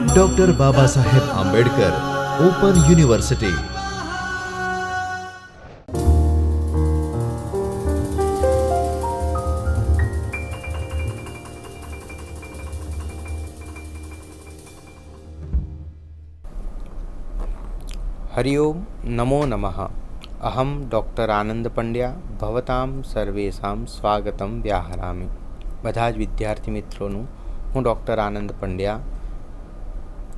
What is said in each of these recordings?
Doctor Baba Saheb Ambedkar open university. Hari ओम नमो नमः। अहम doctor आनंद पंड्या भवतां सर्वेषां स्वागतं व्याहरामि। બધા જ વિદ્યાર્થી મિત્રોનું હું ડૉક્ટર આનંદ પંડ્યા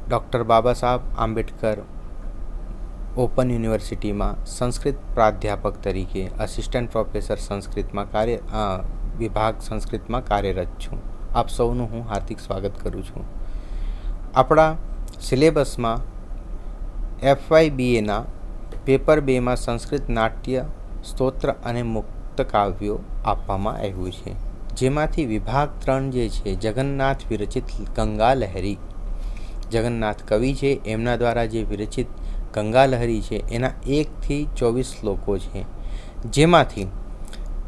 ડૉક્ટર બાબા સાહેબ આંબેડકર ઓપન યુનિવર્સિટીમાં સંસ્કૃત પ્રાધ્યાપક તરીકે આસિસ્ટન્ટ પ્રોફેસર સંસ્કૃતમાં વિભાગ સંસ્કૃતમાં કાર્યરત છું। આપ સૌનું હું હાર્દિક સ્વાગત કરું છું। આપણા સિલેબસમાં FYBAના પેપર 2માં સંસ્કૃત નાટ્ય સ્તોત્ર અને મુક્ત કાવ્યો આપવામાં આવ્યું છે, જેમાંથી વિભાગ 3 જે છે જગન્નાથ વિરચિત ગંગા લહેરી, જગન્નાથ કવિ છે એમના દ્વારા જે વિરચિત ગંગા લહેરી છે એના 1 થી 24 શ્લોકો છે, જેમાંથી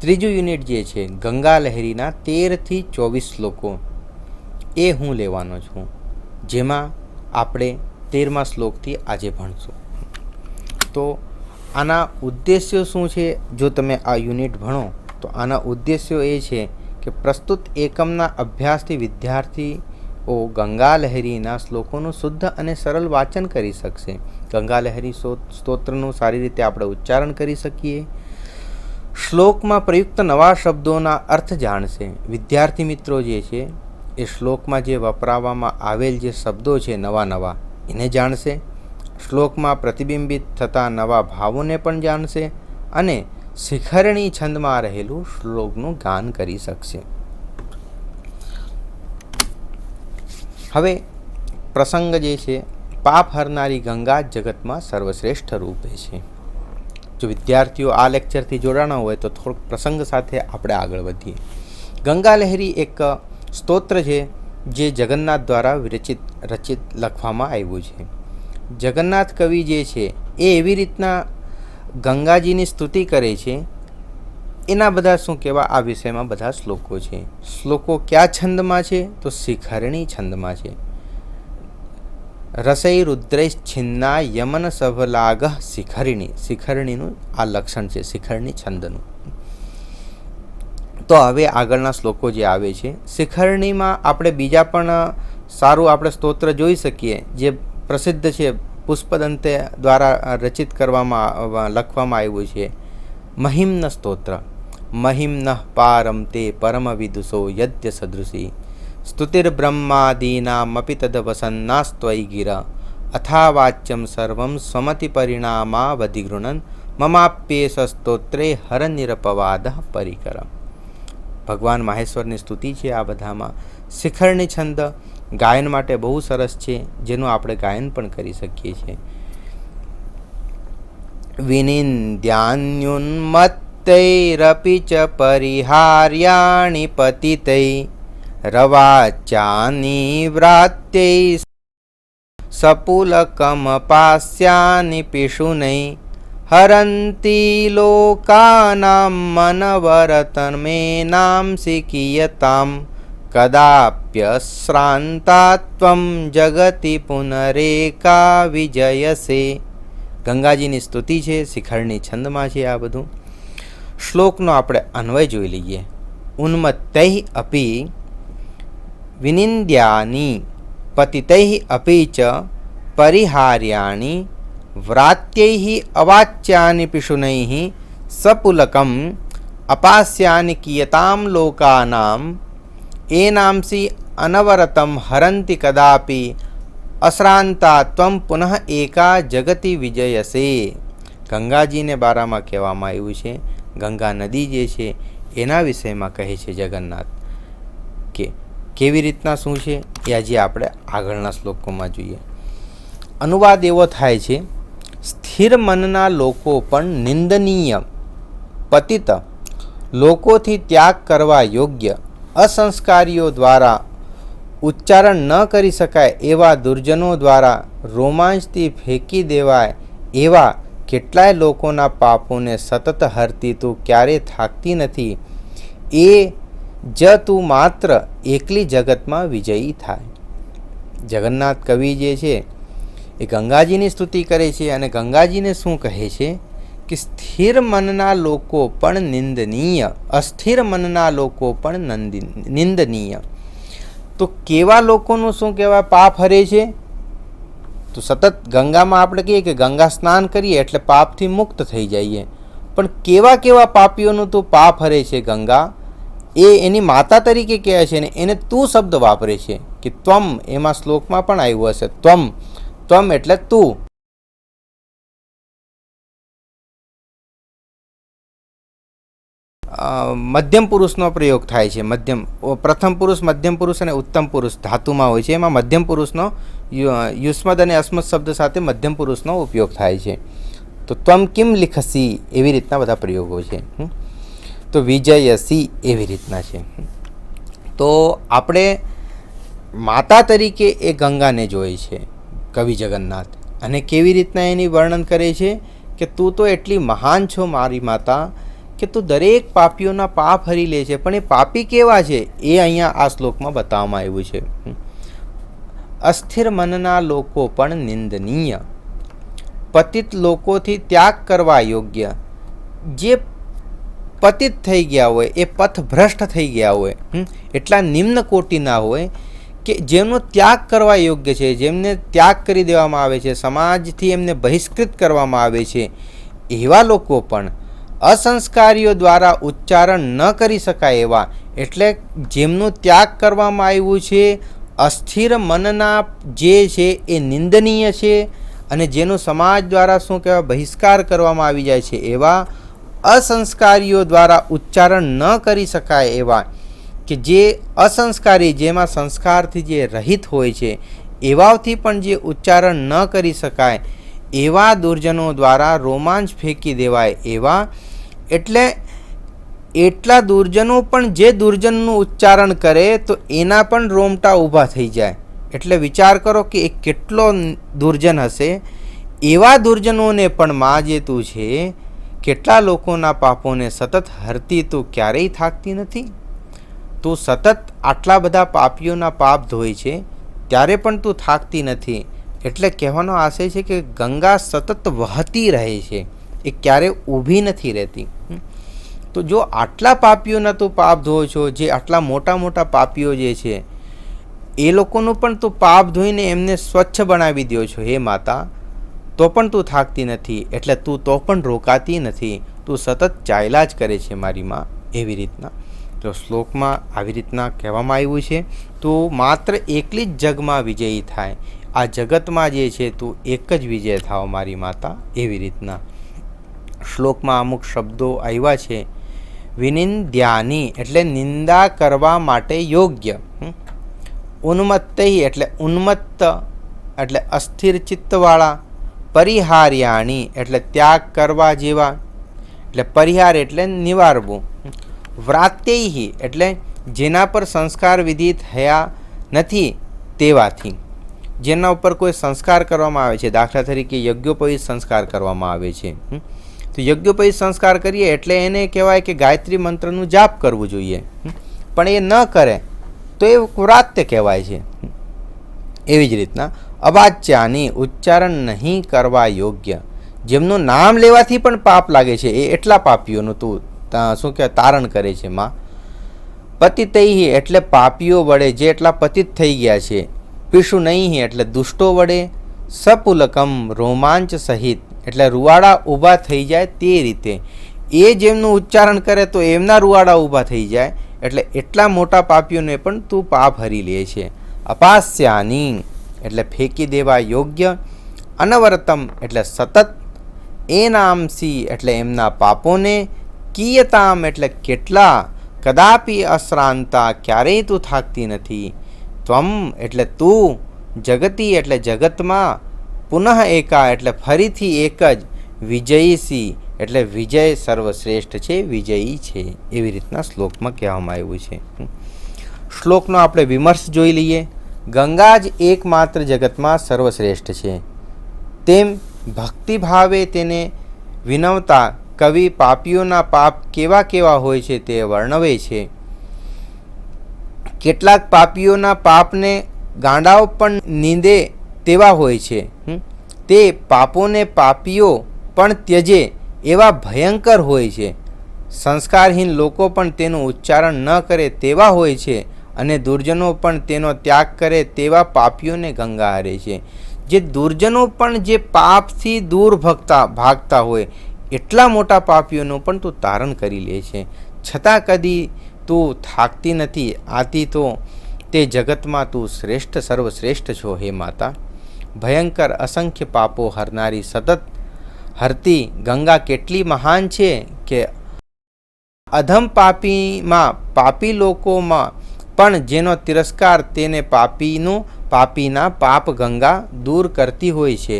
ત્રીજું યુનિટ જે છે ગંગા લહેરીના 13 થી 24 શ્લોકો એ હું લેવાનો છું, જેમાં આપણે 13મા શ્લોકથી આજે ભણશું। તો આના ઉદ્દેશ્યો શું છે? જો તમે આ યુનિટ ભણો તો આના ઉદ્દેશ્યો એ છે કે પ્રસ્તુત એકમના અભ્યાસથી વિદ્યાર્થીઓ ગંગા લહેરીના શ્લોકોનું શુદ્ધ અને સરળ વાંચન કરી શકશે, ગંગા લહેરી સ્તોત્રનું સારી રીતે આપણે ઉચ્ચારણ કરી શકીએ, શ્લોકમાં પ્રયુક્ત નવા શબ્દોના અર્થ જાણશે। વિદ્યાર્થી મિત્રો જે છે એ શ્લોકમાં જે વપરાવવામાં આવેલ જે શબ્દો છે નવા એને જાણશે, શ્લોકમાં પ્રતિબિંબિત થતા નવા ભાવોને પણ જાણશે અને શિખરણી છંદમાં રહેલું શ્લોકનું ગાન કરી શકશે। હવે પ્રસંગ જે છે પાપ હરનારી ગંગા જગતમાં સર્વશ્રેષ્ઠ રૂપે છે। જો વિદ્યાર્થીઓ આ લેક્ચરથી જોડાણા હોય તો થોડોક પ્રસંગ સાથે આપણે આગળ વધીએ। ગંગા લહેરી એક સ્તોત્ર છે જે જગન્નાથ દ્વારા રચિત લખવામાં આવ્યું છે। જગન્નાથ કવિ જે છે એ એવી રીતના ગંગાજીની સ્તુતિ કરે છે, એના બધા શું કહેવા આ વિષયમાં બધા શ્લોકો છે। શ્લોકો કયા છંદમાં છે? તો શિખરણી છંદમાં છે। રસૈ રુદ્રૈ છિન્ના યમન સભલાગ શિખરણીનું આ લક્ષણ છે, શિખરણી છંદનું। તો હવે આગળના શ્લોકો જે આવે છે શિખરણીમાં આપણે બીજા પણ સારું આપણે સ્તોત્ર જોઈ શકીએ, જે પ્રસિદ્ધ છે, પુષ્પદંતે દ્વારા રચિત લખવામાં આવ્યું છે મહિમ્ન સ્તોત્ર। મહિમ્ન પારમ તે પરમ વિદુષો યદ્ય સદૃશી સ્તુતિર્બ્રહ્માદીનામપી તદ વસન્નાસ્ત્વયી ગિરા અથાવાચ્યમ સર્વમ સ્વમતિ પરિણામાવધિગૃણન મમાપ્યેષ સ્તોત્રે હરનિરપવાદ પરિકર। ભગવાન માહેશ્વરની સ્તુતિ છે આ બધામાં। શિખરણી છંદ ગાયન માટે બહુ સરસ છે, જેનું આપણે ગાયન પણ કરી શકીએ છીએ। વિનિંદ્યાન્યુન્મત્તૈરપી ચ પરિહાર્યાણિ પતિતૈ રવાચાની વ્રાત્યૈ સપુલકમપાસ્યાનિ પિશુનૈ હરંતી લોકાનાં મનવરતમેનાંસી કિયતાં કદાપ્યશ્રાંતા ત્વં જગતિ પુનરેકા વિજયસે। ગંગાજીની સ્તુતિ છે, શિખરણી છંદમાં છે આ બધું। શ્લોકનો આપણે અન્વય જોઈ લઈએ। ઉન્મત્તૈ અપી વિનિંદ્યાની પતિતૈ અપી ચ પરિહાર્યાણિ વ્રાત્યૈ અવાચ્યાનિ પિશુનૈ સપુલકમ અપાસ્યાનિ કિયતામ લોકાનામ એનાંસી અનવરતમ હરંતિ કદાપી અશ્રાંતા ત્વમ પુનઃ એકા જગતિ વિજયસે। ગંગાજીને બારામાં કહેવામાં આવ્યું છે, ગંગા નદી જે છે એના વિષયમાં કહે છે જગન્નાથ કે કેવી રીતના શું છે એ આજે આપણે આગળના શ્લોકોમાં જોઈએ। અનુવાદ એવો થાય છે, સ્થિર મનના લોકો પણ નિંદનીય પતિત લોકોથી ત્યાગ કરવા યોગ્ય અસંસ્કારીઓ દ્વારા ઉચ્ચારણ ન કરી શકાય એવા દુર્જનો દ્વારા રોમાંચથી ફેંકી દેવાય એવા કેટલાય લોકોના પાપોને સતત હરતી તું ક્યારે થાકતી નથી, એ જ તું માત્ર એકલી જગતમાં વિજયી થાય. જગન્નાથ કવિ જે છે એ ગંગાજીની સ્તુતિ કરે છે અને ગંગાજીને શું કહે છે કે સ્થિર મનના લોકો પણ નિંદનીય, અસ્થિર મનના લોકો પણ નિંદનીય. તો કેવા લોકોનું શું કહેવાય પાપ હરે છે? તો સતત ગંગામાં આપણે કહીએ કે ગંગા સ્નાન કરીએ એટલે પાપથી મુક્ત થઈ જઈએ, પણ કેવા કેવા પાપીઓનું તો પાપ હરે છે ગંગા, એ એની માતા તરીકે કહે છે ને એને તું શબ્દ વાપરે છે કે ત્વમ. એમાં શ્લોકમાં પણ આવ્યું હશે ત્વમ. ત્વમ એટલે તું. મધ્યમ પુરુષનો પ્રયોગ થાય છે. પ્રથમ પુરુષ, મધ્યમ પુરુષ અને ઉત્તમ પુરુષ ધાતુમાં હોય છે. એમાં મધ્યમ પુરુષનો યુષ્મદ અને અસ્મદ શબ્દ સાથે મધ્યમ પુરુષનો ઉપયોગ થાય છે. તો ત્વમ કિમ લિખસી એવી રીતના બધા પ્રયોગો છે. તો વિજયસી એવી રીતના છે. તો આપણે માતા તરીકે એ ગંગાને જોઈ છે કવિ જગન્નાથ, અને કેવી રીતના એની વર્ણન કરે છે કે તું તો એટલી મહાન છો મારી માતા કે તું દરેક પાપીઓના પાપ હરી લે છે. પણ એ પાપી કેવા છે એ અહીંયા આ શ્લોકમાં બતાવવામાં આવ્યું છે. અસ્થિર મનના લોકો પણ નિંદનીય, પતિત લોકોથી ત્યાગ કરવા યોગ્ય. જે પતિત થઈ ગયા હોય, એ પથભ્રષ્ટ થઈ ગયા હોય, એટલા નિમ્ન કોટીના હોય કે જેમનો ત્યાગ કરવા યોગ્ય છે, જેમને ત્યાગ કરી દેવામાં આવે છે, સમાજથી એમને બહિષ્કૃત કરવામાં આવે છે, એવા લોકો પણ અસંસ્કારીઓ દ્વારા ઉચ્ચારણ ન કરી શકાય એવા, એટલે જેમનો ત્યાગ કરવામાં આવ્યું છે, અસ્થિર મનના જે છે એ નિંદનીય છે, અને જેનો સમાજ દ્વારા શું કહેવાય બહિષ્કાર કરવામાં આવી જાય છે, એવા અસંસ્કારીઓ દ્વારા ઉચ્ચારણ ન કરી શકાય એવા, કે જે અસંસ્કારી, જેમાં સંસ્કારથી જે રહિત હોય છે, એવાથી પણ જે ઉચ્ચારણ ન કરી શકાય એવા દુર્જનો દ્વારા રોમાંચ ફેંકી દેવાય એવા. એટલે એટલા દુર્જનો પણ જે દુર્જનનું ઉચ્ચારણ કરે તો એના પણ રોમટા ઊભા થઈ જાય. એટલે વિચાર કરો કે એ કેટલો દુર્જન હશે. એવા દુર્જનોને પણ માં જે તું છે, કેટલા લોકોના પાપોને સતત હરતી તું ક્યારેય થાકતી નથી. તું સતત આટલા બધા પાપીઓના પાપ ધોય છે ત્યારે પણ તું થાકતી નથી. એટલે કહેવાનો આશય છે કે ગંગા સતત વહતી રહે છે, એ ક્યારે ઊભી નથી રહેતી. તો જો આટલા પાપીઓના તું પાપ ધોવો છો, જે આટલા મોટા મોટા પાપીઓ જે છે એ લોકોનું પણ તું પાપ ધોઈને એમને સ્વચ્છ બનાવી દો છો હે માતા, તો પણ તું થાકતી નથી. એટલે તું તો પણ રોકાતી નથી, તું સતત ચાલ્યા જ કરે છે મારી માં. એવી રીતના તો શ્લોકમાં આવી રીતના કહેવામાં આવ્યું છે. તું માત્ર એકલી જ જગમાં વિજયી થાય, આ જગતમાં જે છે તું એક જ વિજય થાવ મારી માતા. એવી રીતના શ્લોકમાં અમુક શબ્દો આવ્યા છે. વિનિંદ્યાની એટલે નિંદા કરવા માટે યોગ્ય. ઉન્મત્તૈ એટલે ઉન્મત્ત એટલે અસ્થિર ચિત્તવાળા. પરિહાર્યાણી એટલે ત્યાગ કરવા જેવા, એટલે પરિહાર એટલે નિવારવું. વ્રાત્યૈ એટલે જેના પર સંસ્કાર વિધિ થયા નથી તેવાથી, જેના ઉપર કોઈ સંસ્કાર કરવામાં આવે છે. દાખલા તરીકે યજ્ઞોપવિત સંસ્કાર કરવામાં આવે છે. તો યજ્ઞોપવિત સંસ્કાર કરીએ એટલે એને કહેવાય કે ગાયત્રી મંત્રનું જાપ કરવું જોઈએ, પણ એ ન કરે તો એ વ્રાત્ય કહેવાય છે. એવી જ રીતના અવાચ્યાની ઉચ્ચારણ નહીં કરવા યોગ્ય, જેમનું નામ લેવાથી પણ પાપ લાગે છે, એ એટલા પાપીઓનું તું શું કહેવાય તારણ કરે છે માં. પતિતૈ એટલે પાપીઓ વડે જે એટલા પતિત થઈ ગયા છે. પીશુ નહીં એટલે દુષ્ટો વડે. સપુલકમ રોમાંચ સહિત એટલે રૂવાડા ઊભા થઈ જાય તે રીતે, એ જેમનું ઉચ્ચારણ કરે તો એમના રૂવાડા ઊભા થઈ જાય. એટલે એટલા મોટા પાપીઓને પણ તું પાપ હરી લે છે. અપાસ્યાની એટલે ફેંકી દેવા યોગ્ય. અનવરતમ એટલે સતત. એનામસી એટલે એમના પાપોને. કિયતામ એટલે કેટલા. કદાપી અશ્રાંતા ક્યારેય તું થાકતી નથી. ત્વમ એટલે તું. જગતી એટલે જગતમાં. પુનઃ એકા એટલે ફરીથી એક જ. વિજયીસી એટલે વિજય સર્વશ્રેષ્ઠ છે, વિજયી છે. એવી રીતના શ્લોકમાં કહેવામાં આવ્યું છે. શ્લોકનો આપણે વિમર્શ જોઈ લઈએ. ગંગા જ એકમાત્ર જગતમાં સર્વશ્રેષ્ઠ છે, તેમ ભક્તિભાવે તેને વિનવતા કવિ પાપીઓના પાપ કેવા કેવા હોય છે તે વર્ણવે છે. કેટલાક પાપીઓના પાપને ગાંડાઓ પણ નીંદે તેવા હોય છે. તે પાપોને પાપીઓ પણ ત્યજે એવા ભયંકર હોય છે. સંસ્કારહીન લોકો પણ તેનું ઉચ્ચારણ ન કરે તેવા હોય છે અને દુર્જનો પણ તેનો ત્યાગ કરે તેવા પાપીઓને ગંગા હરે છે. જે દુર્જનો પણ જે પાપથી દૂર ભાગતા હોય એટલા મોટા પાપીઓનું પણ તું તારણ કરી લે છે, છતાં કદી તું થાકતી નથી. આથી તો તે જગતમાં તું શ્રેષ્ઠ સર્વશ્રેષ્ઠ છો હે માતા. ભયંકર અસંખ્ય પાપો હરનારી સતત હરતી ગંગા કેટલી મહાન છે કે અધમ પાપી લોકોમાં પણ જેનો તિરસ્કાર તેને પાપીના પાપ ગંગા દૂર કરતી હોય છે.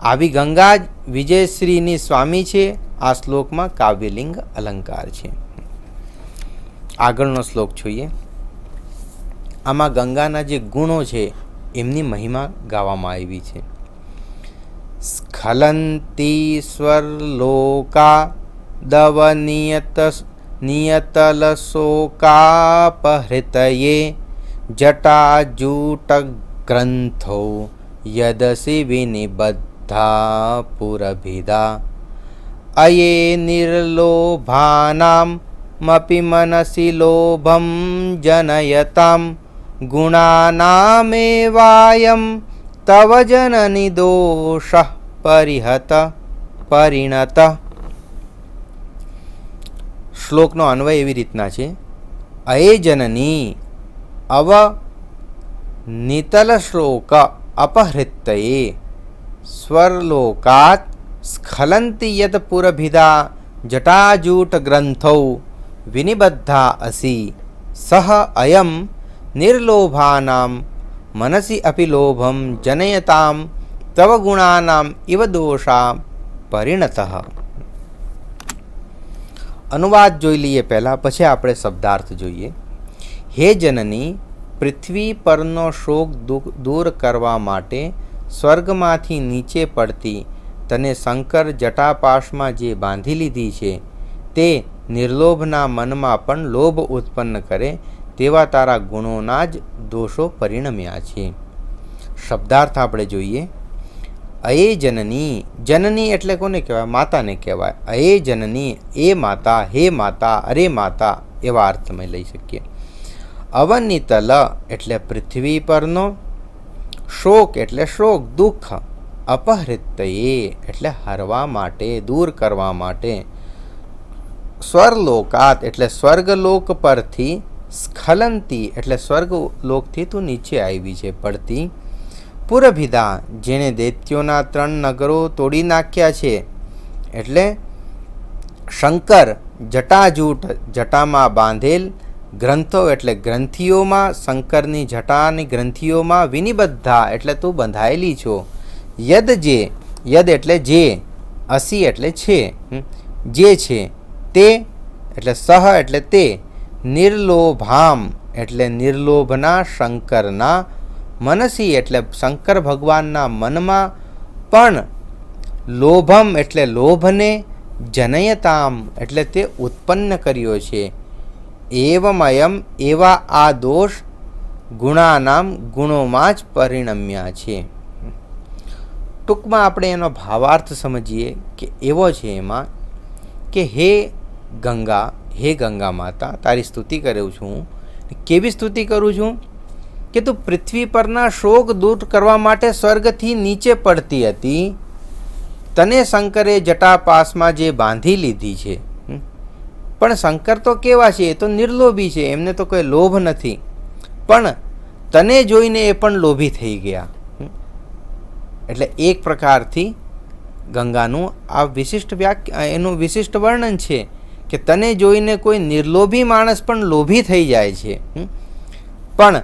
આવી ગંગા જ વિજયશ્રીની સ્વામી છે. આ શ્લોકમાં કાવ્યલિંગ અલંકાર છે. આગળનો શ્લોક જોઈએ. આમાં ગંગાના જે ગુણો છે એમની મહિમા ગાવામાં આવી છે. સ્ખલંતી સ્વરલોકા નિયતલશોકાપહૃતયે જટાજૂટગ્રંથો યદસી વિનિબદ્ધા પુરભિદા અયે નિર્લોભાનામ મપી મનસી લોભમ જનયતામ ગુણાનામેવાયમ તવ જનની દોષઃ પરિણત. શ્લોકનો અન્વય એવી રીતના છે. અયે જનની અવ નિતલ શ્લોક અપહૃતયે સ્વરલોકાત સ્ખલંતિ યત પુરભિદા જટાજૂટ ગ્રંથૌ વિનિબદ્ધા અસી સહ અયમ નિર્લોભાનામ મનસી અપી લોભમ જનયતામ તવ ગુણાનામ ઇવ દોષા પરિણતઃ. અનુવાદ જોઈ લઈએ પહેલાં, પછી આપણે શબ્દાર્થ જોઈએ. હે જનની, પૃથ્વી પરનો શોક દૂર કરવા માટે સ્વર્ગમાંથી નીચે પડતી તને શંકર જટાપાશમાં જે બાંધી લીધી છે તે નિર્લોભના મનમાં પણ લોભ ઉત્પન્ન કરે તેવા તારા ગુણોના જ દોષો પરિણમ્યા છે. શબ્દાર્થ આપણે જોઈએ. અયે જનની, જનની એટલે કોને કહેવાય? માતાને કહેવાય. અયે જનની, એ માતા, હે માતા, અરે માતા એવા અર્થ તમે લઈ શકીએ. અવનિતલ એટલે પૃથ્વી પરનો, શોક એટલે શોક દુઃખ, અપહૃતયે એટલે હરવા માટે, દૂર કરવા માટે, સ્વરલોકાત એટલે સ્વર્ગલોક પરથી, સ્ખલંતી એટલે સ્વર્ગલોકથી તું નીચે આવી છે પડતી, પુરભિદા જેણે દૈત્યોના 3 નગરો તોડી નાખ્યા છે એટલે શંકર, જટાજૂટ જટામાં બાંધેલ, ગ્રંથો એટલે ગ્રંથિઓમાં, શંકરની જટાની ગ્રંથિઓમાં, વિનિબદ્ધા એટલે તું બંધાયેલી છો, યદ જે, યદ એટલે જે, અસી એટલે છે, જે છે તે એટલે સહ એટલે તે, નિર્લોભામ એટલે નિર્લોભના શંકરના, મનસી એટલે શંકર ભગવાનના મનમાં પણ, લોભમ એટલે લોભને, જનયતામ એટલે તે ઉત્પન્ન કર્યો છે, એવમયમ એવા આ દોષ ગુણાનામ ગુણોમાં જ પરિણમ્યા છે. ટૂંકમાં આપણે એનો ભાવાર્થ સમજીએ કે એવો છે એમાં કે હે ગંગા, હે ગંગા માતા, તારી સ્તુતિ કરું છું. કેવી સ્તુતિ કરું છું? કે તું પૃથ્વી પરના શોક દૂર કરવા માટે સ્વર્ગથી નીચે પડતી હતી, તને શંકરે જટાપાસમાં જે બાંધી લીધી છે. પણ શંકર તો કેવા છે? એ તો નિર્લોભી છે, એમને તો કોઈ લોભ નથી. પણ તને જોઈને એ પણ લોભી થઈ ગયા. એટલે એક પ્રકારથી ગંગાનું આ વિશિષ્ટ એનું વિશિષ્ટ વર્ણન છે કે તને જોઈને કોઈ નિર્લોભી માણસ પણ લોભી થઈ જાય છે. પણ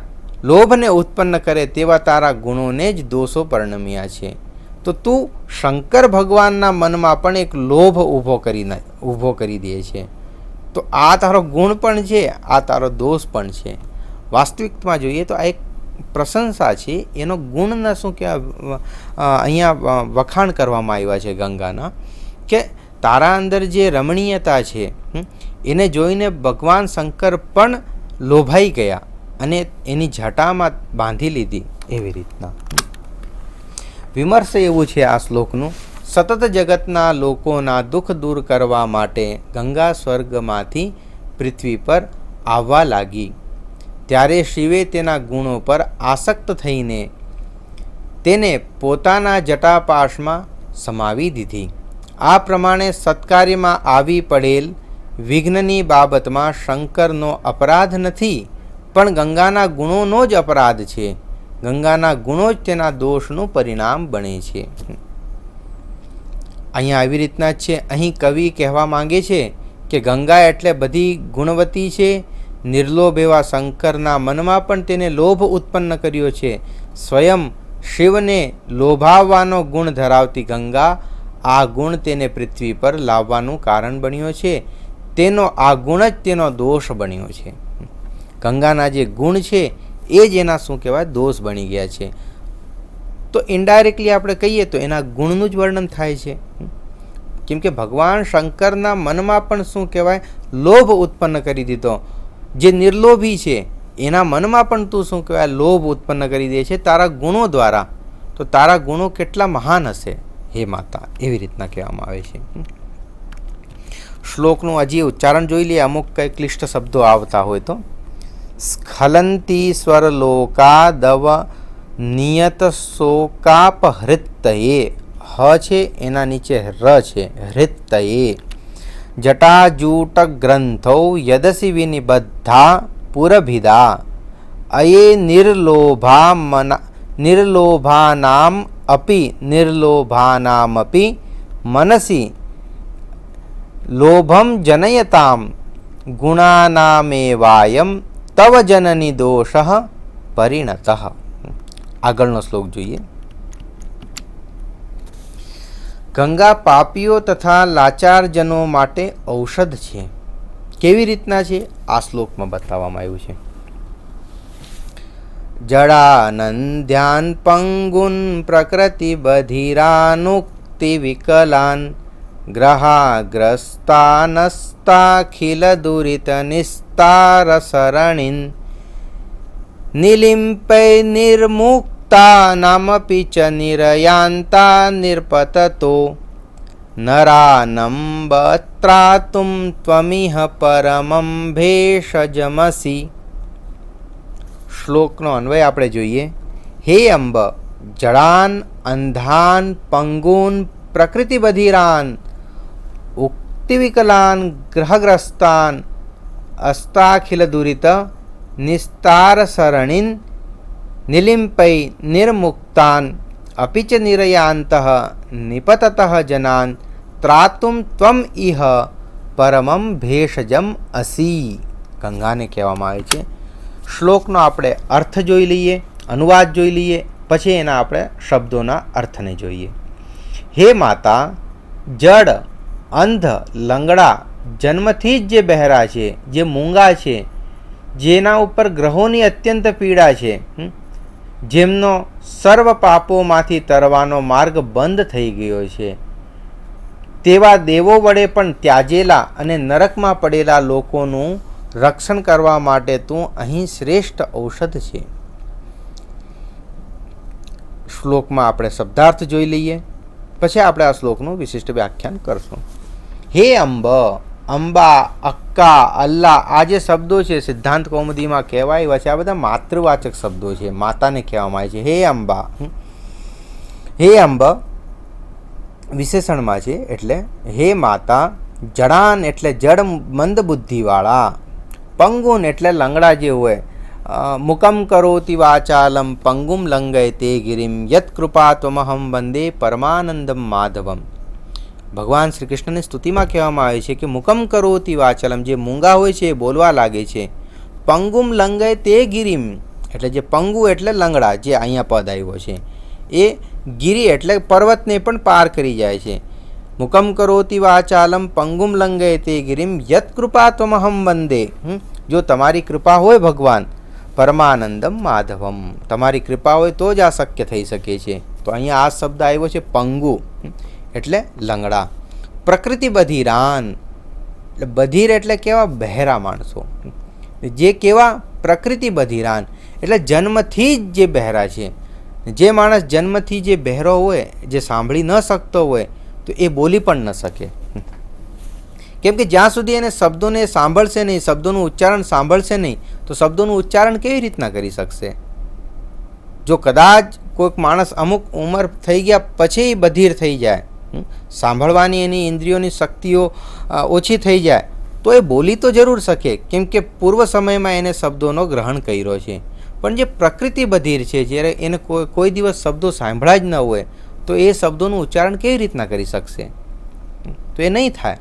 લોભને ઉત્પન્ન કરે તેવા તારા ગુણોને જ દોષો પરિણમ્યા છે. તો તું શંકર ભગવાનના મનમાં પણ એક લોભ ઊભો કરી દે છે. તો આ તારો ગુણ પણ છે, આ તારો દોષ પણ છે. વાસ્તવિકમાં જોઈએ તો આ એક પ્રશંસા છે, એનો ગુણના શું કે અહીંયા વખાણ કરવામાં આવ્યા છે ગંગાના, કે તારા અંદર જે રમણીયતા છે એને જોઈને ભગવાન શંકર પણ લોભાઈ ગયા અને એની જટામાં બાંધી લીધી, એવી રીતના. વિમર્શ એવું છે આ શ્લોકનું: સતત જગતના લોકોના દુઃખ દૂર કરવા માટે ગંગા સ્વર્ગમાંથી પૃથ્વી પર આવવા લાગી, ત્યારે શિવે તેના ગુણો પર આસક્ત થઈને તેને પોતાના જટાપાશમાં સમાવી દીધી. આ પ્રમાણે સત્કાર્યમાં આવી પડેલ વિઘ્નની બાબતમાં શંકરનો અપરાધ નથી, પણ ગંગાના ગુણોનો જ અપરાધ છે. ગંગાના ગુણો જ તેના દોષનું પરિણામ બને છે. અહીંયા આવી રીતના જ છે. અહીં કવિ કહેવા માંગે છે કે ગંગા એટલે બધી ગુણવતી છે. નિર્લોભ એવા શંકરના મનમાં પણ તેને લોભ ઉત્પન્ન કર્યો છે. સ્વયં શિવને લોભાવવાનો ગુણ ધરાવતી ગંગા આ ગુણ તેને પૃથ્વી પર લાવવાનું કારણ બન્યો છે. તેનો આ ગુણ જ તેનો દોષ બન્યો છે. ગંગાના જે ગુણ છે એ જ એના શું કહેવાય, દોષ બની ગયા છે. તો ઇનડાયરેક્ટલી આપણે કહીએ તો એના ગુણનું જ વર્ણન થાય છે. કેમ કે ભગવાન શંકરના મનમાં પણ શું કહેવાય, લોભ ઉત્પન્ન કરી દીધો. જે નિર્લોભી છે એના મનમાં પણ તું શું કહેવાય, લોભ ઉત્પન્ન કરી દે છે તારા ગુણો દ્વારા. તો તારા ગુણો કેટલા મહાન હશે હે માતા, એવી રીતના કહેવામાં આવે છે. શ્લોકનું હજી ઉચ્ચારણ જોઈ લઈએ. અમુક કંઈ ક્લિષ્ટ શબ્દો આવતા હોય તો: સ્ખલંતી સ્વરલોકા દવ નિયત શોકાપહૃતયે. હ છે એના નીચે ર છે, હૃતયે. જટાજૂટ ગ્રંથો યદસી વિનિબદ્ધા પુરભિદા. અયે નિર્લોભાનામપી મનસી લોભમ જનયતામ ગુણાનામેવાયમ તવ જનની દોષ પરિણતઃ. આગળનો શ્લોક જોઈએ. ગંગા પાપીઓ તથા લાચારજનો માટે ઔષધ છે. કેવી રીતના છે આ શ્લોકમાં બતાવવામાં આવ્યું છે. જડાનંદ્યાન પંગુન પ્રકૃતિ બધીરાનુક્તિ વિકલાન ગ્રહાગ્રસ્તાનસ્તાખિલ દુરિત નિસ્તાર સરણીન નિલિમ્પૈ નિર્મુક્તા નામપી ચ નિરયાન્તા નિર્પતતો નરાનંબત્રાતુમ ત્વમિહ પરમં ભેષજમસી. શ્લોકનો અન્વય આપણે જોઈએ. હે અંબ, જડાન અંધાન પંગૂન પ્રકૃતિ બધીરાન ઉક્તિવિકલાન ગ્રહગ્રસ્તાન અસ્તાખિલ દુરિત નિસ્તાર સરણીન નિલિમ્પૈ નિર્મુક્તાન અપિ ચ નિરયાંતઃ નિપતતઃ જનાન ત્રાતુમ ત્વમ ઇહ પરમં ભેષજમ અસી. ગંગાને કહેવામાં આવે છે. શ્લોકનો આપણે અર્થ જોઈ લઈએ, અનુવાદ જોઈ લઈએ, પછી એના આપણે શબ્દોના અર્થને જોઈએ. હે માતા, જડ, અંધ, લંગડા, જન્મથી જ જે બહેરા છે, જે મૂંગા છે, જેના ઉપર ગ્રહોની અત્યંત પીડા છે, જેમનો સર્વ પાપોમાંથી તરવાનો માર્ગ બંધ થઈ ગયો છે, તેવા દેવો વડે પણ ત્યાજેલા અને નરકમાં પડેલા લોકોનું રક્ષણ કરવા માટે તું અહીં શ્રેષ્ઠ ઔષધ છે. શ્લોકમાં આપણે શબ્દાર્થ જોઈ લઈએ, પછી આપણે આ શ્લોકનું વિશિષ્ટ વ્યાખ્યાન કરશું. હે અંબ, અંબા, અક્કા, અલ્લા, આ જે શબ્દો છે સિદ્ધાંત કૌમુદીમાં કહેવાય એવા છે. આ બધા માતૃવાચક શબ્દો છે, માતાને કહેવામાં આવે છે. હે અંબા, હે અંબ વિશેષણમાં છે, એટલે હે માતા. જડાન એટલે જડ મંદ બુદ્ધિવાળા. પંગુન એટલે લંગડા જે હોય. મુકમ કરોતિ વાચાલમ પંગુમ લંગય તે ગિરિમ યત કૃપા ત્વમહમ વંદે પરમાનંદમ માધવમ. ભગવાન શ્રી કૃષ્ણની સ્તુતિમાં કહેવામાં આવે છે કે મુકમ કરોતિ વાચલમ, જે મૂંગા હોય છે એ બોલવા લાગે છે. પંગુમ લંગય તે ગિરિમ એટલે જે પંગુ એટલે લંગડા, જે અહીંયા પદ આવ્યો છે એ ગિરી એટલે પર્વતને પણ પાર કરી જાય છે. મુકમ કરોતિ વાચાલમ પંગુમ લંગય તે ગિરિમ યત કૃપા ત્વમહમ વંદે. જો તમારી કૃપા હોય ભગવાન, પરમાનંદમ માધવમ, તમારી કૃપા હોય તો જ આ શક્ય થઈ શકે છે. તો અહીંયા આ શબ્દ આવ્યો છે પંગુ એટલે લંગડા. પ્રકૃતિ બધીરાન એટલે બધીર એટલે કેવા બહેરા માણસો, જે કેવા પ્રકૃતિ બધિરાન એટલે જન્મથી જ જે બહેરા છે. જે માણસ જન્મથી જે બહેરો હોય, જે સાંભળી ન શકતો હોય, તો એ બોલી પણ ન શકે. કેમ કે જ્યાં સુધી એને શબ્દોને સાંભળશે નહીં, શબ્દોનું ઉચ્ચારણ સાંભળશે નહીં, તો શબ્દોનું ઉચ્ચારણ કેવી રીતના કરી શકશે? જો કદાચ કોઈક માણસ અમુક ઉંમર થઈ ગયા પછી બધિર થઈ જાય, સાંભળવાની એની ઇન્દ્રિયોની શક્તિઓ ઓછી થઈ જાય, તો એ બોલી તો જરૂર શકે, કેમ કે પૂર્વ સમયમાં એને શબ્દોનો ગ્રહણ કર્યો છે. પણ જે પ્રકૃતિ બધિર છે, જ્યારે એને કોઈ દિવસ શબ્દો સાંભળ્યા જ ન હોય, તો એ શબ્દોનું ઉચ્ચારણ કેવી રીતના કરી શકશે? તો એ નહીં થાય.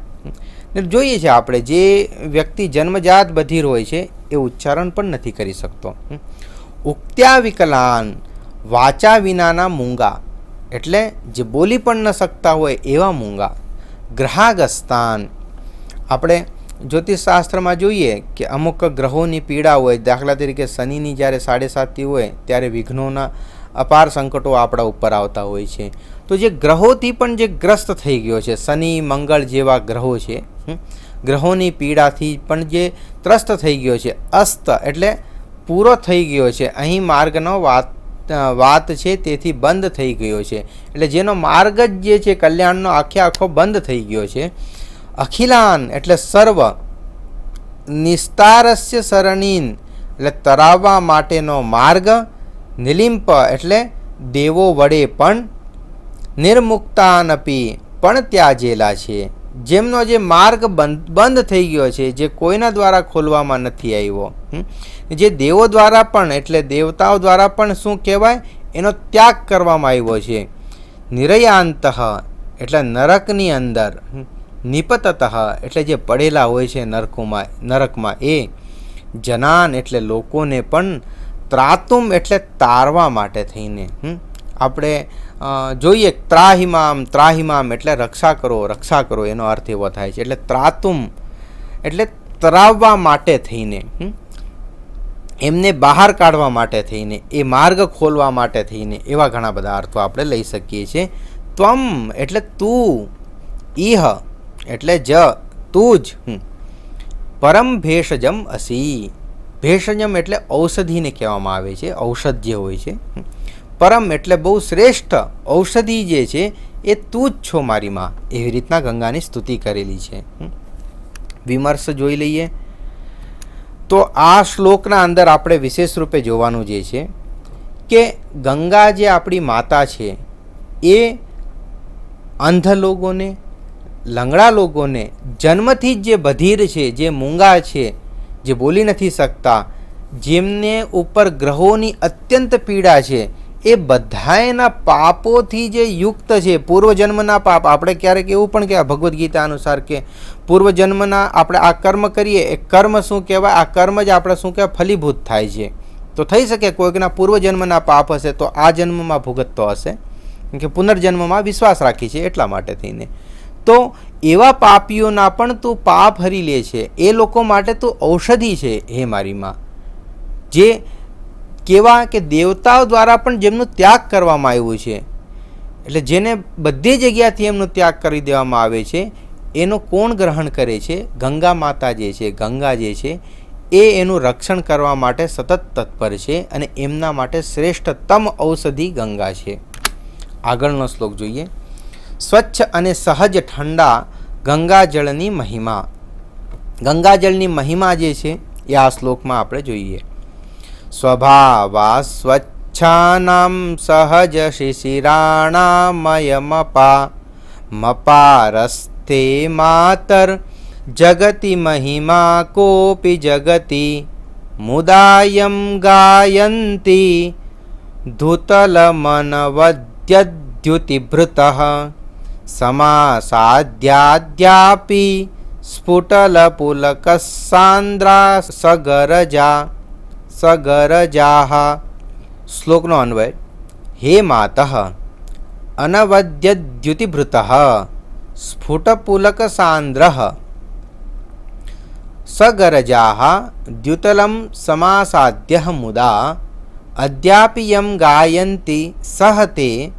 જોઈએ છે આપણે, જે વ્યક્તિ જન્મજાત બધિર હોય છે એ ઉચ્ચારણ પણ નથી કરી શકતો. ઉક્ત્યા વિકલાન વાચા વિનાના મૂંગા એટલે જે બોલી પણ ન શકતા હોય એવા મૂંગા. ગ્રહાગસ્તાન આપણે જ્યોતિષશાસ્ત્રમાં જોઈએ કે અમુક ગ્રહોની પીડા હોય, દાખલા તરીકે શનિની જ્યારે 7.5 હોય ત્યારે વિઘ્નોના અપાર સંકટો આપણા ઉપર આવતા હોય છે. તો જે ગ્રહોથી પણ જે ગ્રસ્ત થઈ ગયો છે, શનિ મંગળ જેવા ગ્રહો છે, ગ્રહોની પીડાથી પણ જે ત્રસ્ત થઈ ગયો છે, અસ્ત એટલે પૂરો થઈ ગયો છે, અહીં માર્ગનો વાત છે તેથી બંધ થઈ ગયો છે, એટલે જેનો માર્ગ જ જે છે કલ્યાણનો આખો બંધ થઈ ગયો છે. અખિલાન એટલે સર્વ, નિસ્તારસ્ય સરણીન એટલે તરાવવા માટેનો માર્ગ, નિલિંપ એટલે દેવો વડે પણ, નિર્મુક્તાનપી પણ ત્યાજેલા છે, જેમનો જે માર્ગ બંધ થઈ ગયો છે, જે કોઈના દ્વારા ખોલવામાં નથી આવ્યો, જે દેવો દ્વારા પણ એટલે દેવતાઓ દ્વારા પણ શું કહેવાય, એનો ત્યાગ કરવામાં આવ્યો છે. નિરયાંત એટલે નરકની અંદર, નિપતત એટલે જે પડેલા હોય છે નરકમાં એ, જનાન એટલે લોકોને પણ, ત્રાતુમ એટલે તારવા માટે થઈને. આપણે જોઈએ ત્રાહિમામ એટલે રક્ષા કરો એનો અર્થ એવો થાય છે. એટલે ત્રાતુમ એટલે તરાવવા માટે થઈને, એમને બહાર કાઢવા માટે થઈને, એ માર્ગ ખોલવા માટે થઈને, એવા ઘણા બધા અર્થો આપણે લઈ શકીએ છીએ. ત્વમ એટલે તું, ઇહ એટલે તું જ, પરમ ભેષજમ અસી. ભેષજમ એટલે ઔષધિને કહેવામાં આવે છે, ઔષધ જે હોય છે. પરમ એટલે બહુ શ્રેષ્ઠ ઔષધિ જે છે એ તું જ છો મારી માં, એવી રીતના ગંગાની સ્તુતિ કરેલી છે. વિમર્શ જોઈ લઈએ તો આ શ્લોકના અંદર આપણે વિશેષ રૂપે જોવાનું જે છે કે ગંગા જે આપણી માતા છે એ અંધ લોકોને, લંગડા લોકોને, જન્મથી જ જે બધિર છે, જે મૂંગા છે, જે બોલી નથી શકતા, જેમને ઉપર ગ્રહોની અત્યંત પીડા છે, એ બધાયના પાપોથી જે યુક્ત છે, પૂર્વજન્મના પાપ. આપણે ક્યારેક એવું પણ કહેવાય ભગવદ્ ગીતા અનુસાર કે પૂર્વજન્મના આપણે આ કર્મ કરીએ, એ કર્મ શું કહેવાય, આ કર્મ જ આપણે શું કહેવાય ફલીભૂત થાય છે. તો થઈ શકે કોઈકના પૂર્વજન્મના પાપ હશે તો આ જન્મમાં ભોગતતો હશે, કે પુનર્જન્મમાં વિશ્વાસ રાખી છે એટલા માટે થઈને. તો એવા પાપીઓના પણ તું પાપ હરી લે છે, એ લોકો માટે તું ઔષધિ છે હે મારી માં. જે કેવા કે દેવતાઓ દ્વારા પણ જેમનો ત્યાગ કરવામાં આવ્યું છે, એટલે જેને બધી જગ્યાથી એમનો ત્યાગ કરી દેવામાં આવે છે, એનો કોણ ગ્રહણ કરે છે? ગંગા માતા જે છે, ગંગા જે છે એ એનું રક્ષણ કરવા માટે સતત તત્પર છે, અને એમના માટે શ્રેષ્ઠતમ ઔષધિ ગંગા છે. આગળનો શ્લોક જોઈએ. સ્વચ્છ અને સહજ ઠંડા ગંગાજળની મહિમા. ગંગાજળની મહિમા જે છે એ આ શ્લોકમાં આપણે જોઈએ. સ્વભાવા સ્વચ્છાનામ સહજ શિશિરાણામયમપા મપારસ્તે માતર જગતિ મહિમા કોપી જગતિ મુદાયમ ગાયંતી ધુતલમનવદ્યદ્યુતિભૃતઃ સમાસાદ્યાદ્યાપી સ્ફુટલપુલકસાંદ્રા સગરજાહ. શ્લોકનો અન્વય. હે માતઃ અનવદ્યદ્યુતિભૃતઃ સ્ફુટપુલકસાંદ્રઃ સગરજાહ દ્યુતલમ સમાસાદ્યઃ મુદા અદ્યાપિ યમ ગાયંતી સહતે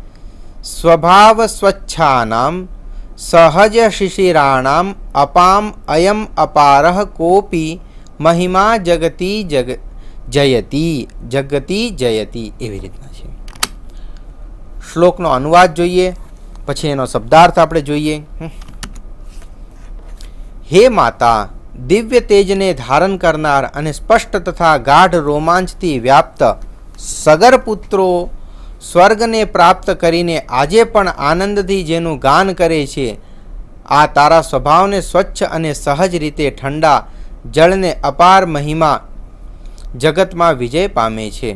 સ્વભાવસ્વચ્છાનામ સહજ શિશિરાણામ અપામ અયમ અપારઃ કોપી મહિમા જયતી, જગતી જયતી એવી રીતના છે. શ્લોકનો અનુવાદ જોઈએ, પછી એનો શબ્દાર્થ આપણે જોઈએ. હે માતા, દિવ્ય તેજને ધારણ કરનાર અને સ્પષ્ટ તથા ગાઢ રોમાંચથી વ્યાપ્ત સગર પુત્રો સ્વર્ગને પ્રાપ્ત કરીને આજે પણ આનંદથી જેનું ગાન કરે છે, આ તારા સ્વભાવને સ્વચ્છ અને સહજ રીતે ઠંડા જળને અપાર મહિમા જગતમાં વિજય પામે છે.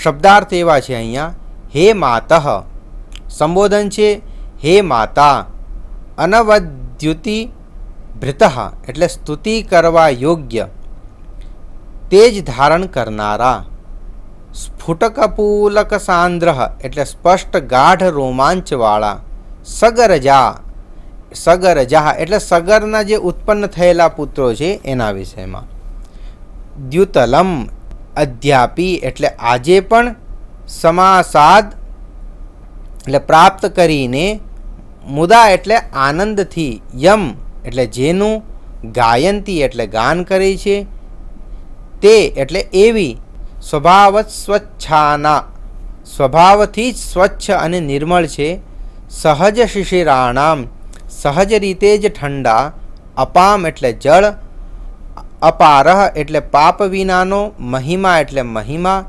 શબ્દાર્થ એવા છે અહીંયા. હે માતઃ સંબોધન છે. હે માતા, અનવદ્યુતિ ભૃતઃ એટલે સ્તુતિ કરવા યોગ્ય, તેજ ધારણ કરનારા, સ્ફુટકપૂલક સાંદ્રહ એટલે સ્પષ્ટ ગાઢ રોમાંચવાળા, સગરજા, સગરજા એટલે સગરના જે ઉત્પન્ન થયેલા પુત્રો છે એના વિષયમાં, દ્યુતલમ અધ્યાપી એટલે આજે પણ, સમાસાદ એટલે પ્રાપ્ત કરીને, મુદા એટલે આનંદથી, યમ એટલે જેનું, ગાયંતી એટલે ગાન કરે છે, તે એટલે એવી, સ્વભાવત સ્વચ્છાના સ્વભાવથી જ સ્વચ્છ અને નિર્મળ છે, સહજ શિશિરાણામ સહજ રીતે જ ઠંડા, અપામ એટલે જળ, અપારહ એટલે પાપ વિનાનો, મહિમા એટલે મહિમા,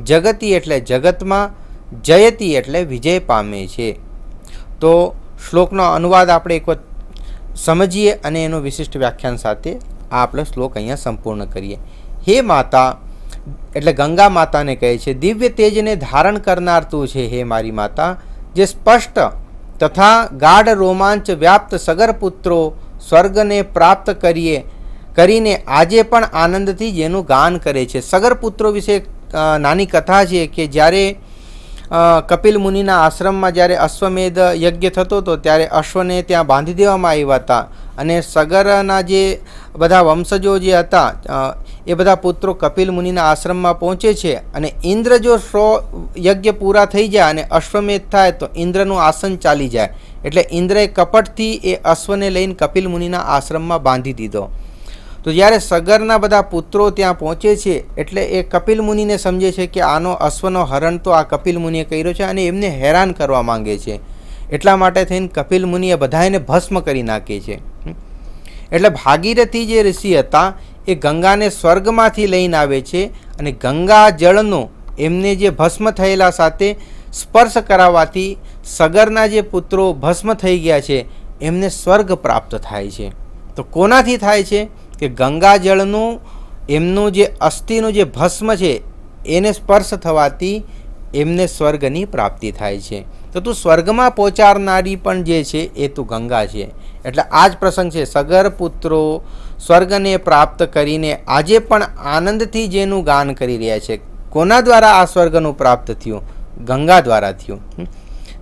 જગતી એટલે જગતમાં, જયતી એટલે વિજય પામે છે. તો શ્લોકનો અનુવાદ આપણે એક વખત સમજીએ અને એનું વિશિષ્ટ વ્યાખ્યાન સાથે આ આપણે શ્લોક અહીંયા સંપૂર્ણ કરીએ. હે માતા એટલે ગંગા માતાને કહે છે, દિવ્ય તેજને ધારણ કરનાર તું છે હે મારી માતા, જે સ્પષ્ટ તથા ગાઢ રોમાંચ વ્યાપ્ત સગર પુત્રો સ્વર્ગને પ્રાપ્ત કરીને આજે પણ આનંદથી જેનું ગાન કરે છે. સગર પુત્રો વિશે નાની કથા છે કે જ્યારે કપિલ મુનિના આશ્રમમાં જ્યારે અશ્વમેધ યજ્ઞ થતો હતો ત્યારે અશ્વને ત્યાં બાંધી દેવામાં આવ્યા હતા અને સગરના જે બધા વંશજો જે હતા એ બધા પુત્રો કપિલ મુનિના આશ્રમમાં પહોંચે છે અને ઇન્દ્ર જો યજ્ઞ પૂરા થઈ જાય અને અશ્વમેધ થાય તો ઇન્દ્રનું આસન ચાલી જાય, એટલે ઇન્દ્રએ કપટથી એ અશ્વને લઈને કપિલ મુનિના આશ્રમમાં બાંધી દીધો. તો જ્યારે સગરના બધા પુત્રો ત્યાં પહોંચે છે એટલે એ કપિલ મુનિને સમજે છે કે આનો અશ્વનો હરણ તો આ કપિલ મુનિએ કર્યો છે અને એમને હેરાન કરવા માંગે છે, એટલા માટે થઈને કપિલ મુનિએ બધાને ભસ્મ કરી નાખે છે. એટલે ભાગીરથી જે ઋષિ હતા એ ગંગાને સ્વર્ગમાંથી લઈને આવે છે અને ગંગા જળનો એમને જે ભસ્મ થયેલા સાથે સ્પર્શ કરાવવાથી સગરના જે પુત્રો ભસ્મ થઈ ગયા છે એમને સ્વર્ગ પ્રાપ્ત થાય છે. તો કોનાથી થાય છે કે ગંગા જળનું એમનું જે અસ્થિનું જે ભસ્મ છે એને સ્પર્શ થવાથી એમને સ્વર્ગની પ્રાપ્તિ થાય છે. તો તું સ્વર્ગમાં પહોંચાડનારી પણ જે છે એ તું ગંગા છે. એટલે આ જ પ્રસંગ છે. સગર પુત્રો સ્વર્ગને પ્રાપ્ત કરીને આજે પણ આનંદથી જેનું ગાન કરી રહ્યા છે. કોના દ્વારા આ સ્વર્ગનું પ્રાપ્ત થયું? ગંગા દ્વારા થયું.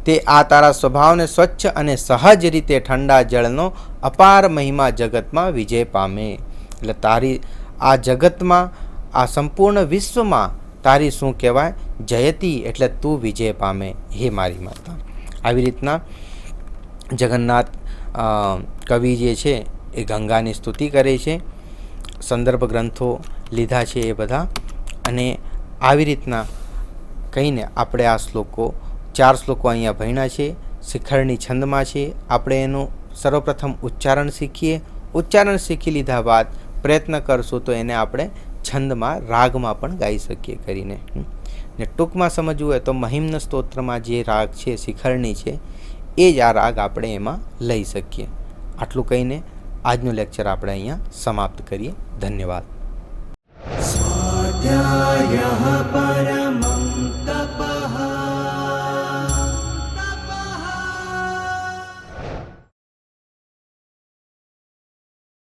તે આ તારા સ્વભાવને સ્વચ્છ અને સહજ રીતે ઠંડા જળનો અપાર મહિમા જગતમાં વિજય પામે. એટલે તારી આ જગતમાં, આ સંપૂર્ણ વિશ્વમાં તારી શું કહેવાય? જયતી એટલે તું વિજય પામે હે મારી માતા. આવી રીતના જગન્નાથ કવિ જે છે એ ગંગાની સ્તુતિ કરે છે. સંદર્ભ ગ્રંથો લીધા છે એ બધા, અને આવી રીતના કહીને આપણે આ શ્લોકો 4 શ્લોકો અહીંયા ભણ્યા છે. શિખરણી છંદમાં છે. આપણે એનું સર્વપ્રથમ ઉચ્ચારણ શીખીએ. ઉચ્ચારણ શીખી લીધા બાદ પ્રયત્ન કરશું તો એને આપણે છંદમાં, રાગમાં પણ ગાઈ શકીએ કરીને. ને ટૂંકમાં સમજવું હોય તો મહિમ્ન સ્તોત્રમાં જે રાગ છે, શિખરણી છે, એ જ આ રાગ આપણે એમાં લઈ શકીએ. આટલું કહીને આજનું લેક્ચર આપણે અહીંયા સમાપ્ત કરીએ. ધન્યવાદ. સ્વાધ્યાયઃ પરમં તપ